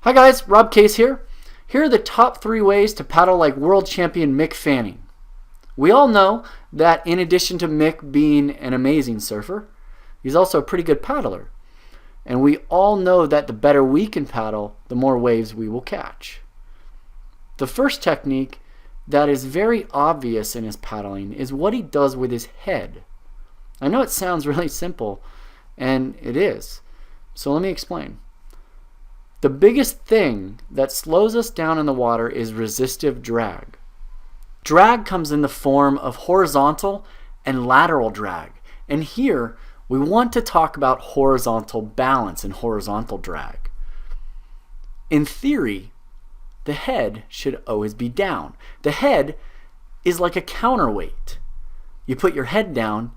Hi guys, Rob Case here. Here are the top 3 ways to paddle like world champion Mick Fanning. We all know that in addition to Mick being an amazing surfer, he's also a pretty good paddler. And we all know that the better we can paddle, the more waves we will catch. The first technique that is very obvious in his paddling is what he does with his head. I know it sounds really simple, and it is. So let me explain. The biggest thing that slows us down in the water is resistive drag. Drag comes in the form of horizontal and lateral drag. And here, we want to talk about horizontal balance and horizontal drag. In theory, the head should always be down. The head is like a counterweight. You put your head down,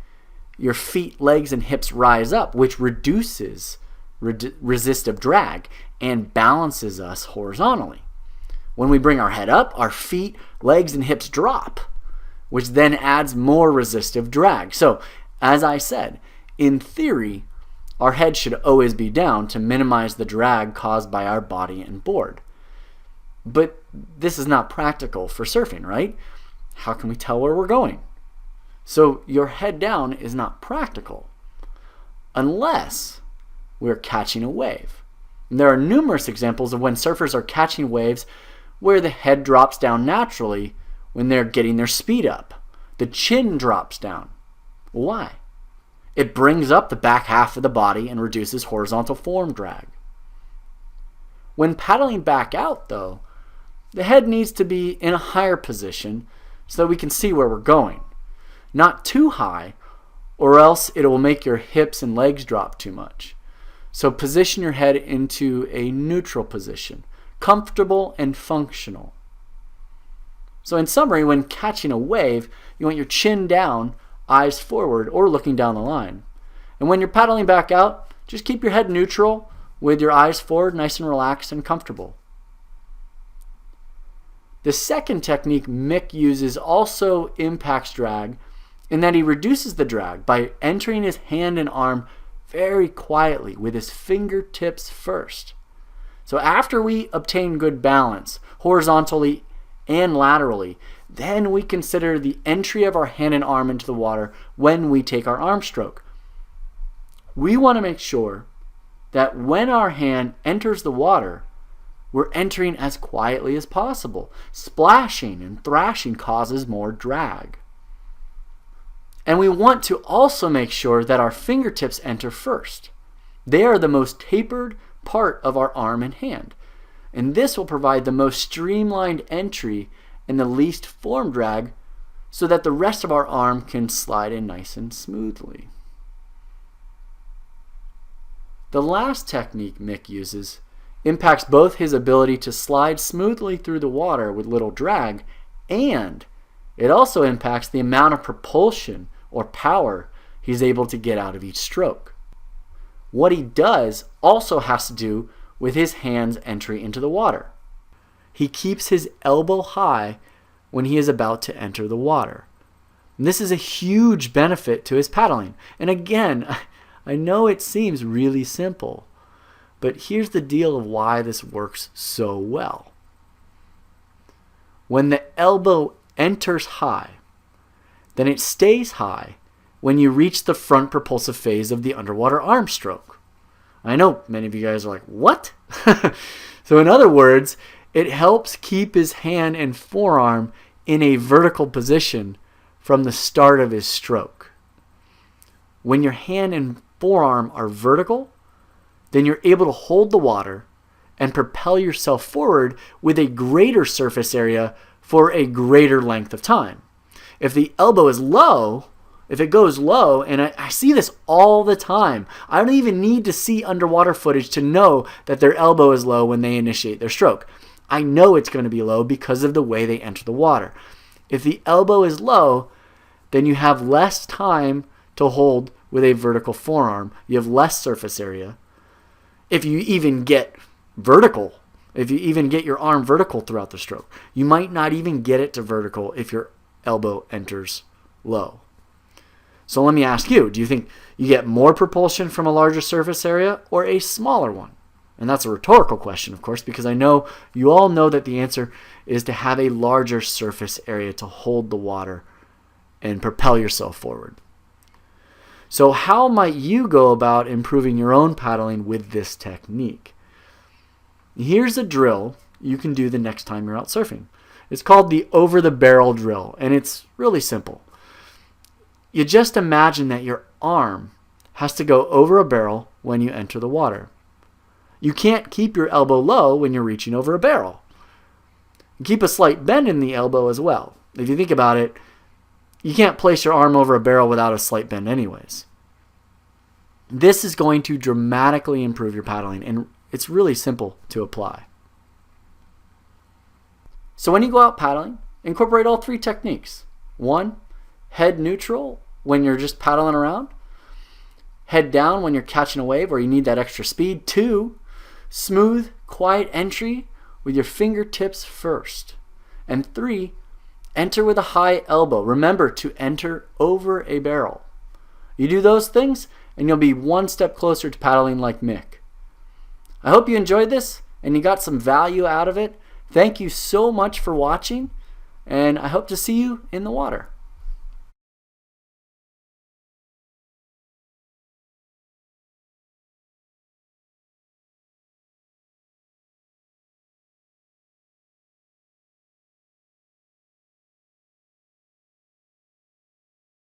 your feet, legs, and hips rise up, which reduces resistive drag and balances us horizontally. When we bring our head up, our feet, legs, and hips drop, which then adds more resistive drag. So, as I said, in theory, our head should always be down to minimize the drag caused by our body and board. But this is not practical for surfing, right? How can we tell where we're going? So your head down is not practical unless we're catching a wave. And there are numerous examples of when surfers are catching waves where the head drops down naturally when they're getting their speed up. The chin drops down. Why? It brings up the back half of the body and reduces horizontal form drag. When paddling back out, though, the head needs to be in a higher position so that we can see where we're going. Not too high, or else it will make your hips and legs drop too much. So position your head into a neutral position, comfortable and functional. So in summary, when catching a wave, you want your chin down, eyes forward, or looking down the line. And when you're paddling back out, just keep your head neutral with your eyes forward, nice and relaxed and comfortable. The second technique Mick uses also impacts drag in that he reduces the drag by entering his hand and arm very quietly with his fingertips first. So after we obtain good balance horizontally and laterally, then we consider the entry of our hand and arm into the water when we take our arm stroke. We want to make sure that when our hand enters the water, we're entering as quietly as possible. Splashing and thrashing causes more drag. And we want to also make sure that our fingertips enter first. They are the most tapered part of our arm and hand. And this will provide the most streamlined entry and the least form drag so that the rest of our arm can slide in nice and smoothly. The last technique Mick uses impacts both his ability to slide smoothly through the water with little drag, and it also impacts the amount of propulsion or power he's able to get out of each stroke. What he does also has to do with his hand's entry into the water. He keeps his elbow high when he is about to enter the water. And this is a huge benefit to his paddling. And again, I know it seems really simple, but here's the deal of why this works so well. When the elbow enters high, then it stays high when you reach the front propulsive phase of the underwater arm stroke. I know many of you guys are like, what? So in other words, it helps keep his hand and forearm in a vertical position from the start of his stroke. When your hand and forearm are vertical, then you're able to hold the water and propel yourself forward with a greater surface area for a greater length of time. If the elbow is low, if it goes low, and I see this all the time, I don't even need to see underwater footage to know that their elbow is low when they initiate their stroke. I know it's going to be low because of the way they enter the water. If the elbow is low, then you have less time to hold with a vertical forearm. You have less surface area. If you even get vertical, if you even get your arm vertical throughout the stroke, you might not even get it to vertical if your elbow enters low. So let me ask you, do you think you get more propulsion from a larger surface area or a smaller one? And that's a rhetorical question, of course, because I know you all know that the answer is to have a larger surface area to hold the water and propel yourself forward. So how might you go about improving your own paddling with this technique? Here's a drill you can do the next time you're out surfing. It's called the over the barrel drill, and it's really simple. You just imagine that your arm has to go over a barrel when you enter the water. You can't keep your elbow low when you're reaching over a barrel. You keep a slight bend in the elbow as well. If you think about it, you can't place your arm over a barrel without a slight bend anyways. This is going to dramatically improve your paddling, and it's really simple to apply. So when you go out paddling, incorporate all three techniques. 1, head neutral when you're just paddling around. Head down when you're catching a wave or you need that extra speed. 2, smooth, quiet entry with your fingertips first. And 3, enter with a high elbow. Remember to enter over a barrel. You do those things and you'll be one step closer to paddling like Mick. I hope you enjoyed this and you got some value out of it. Thank you so much for watching, and I hope to see you in the water.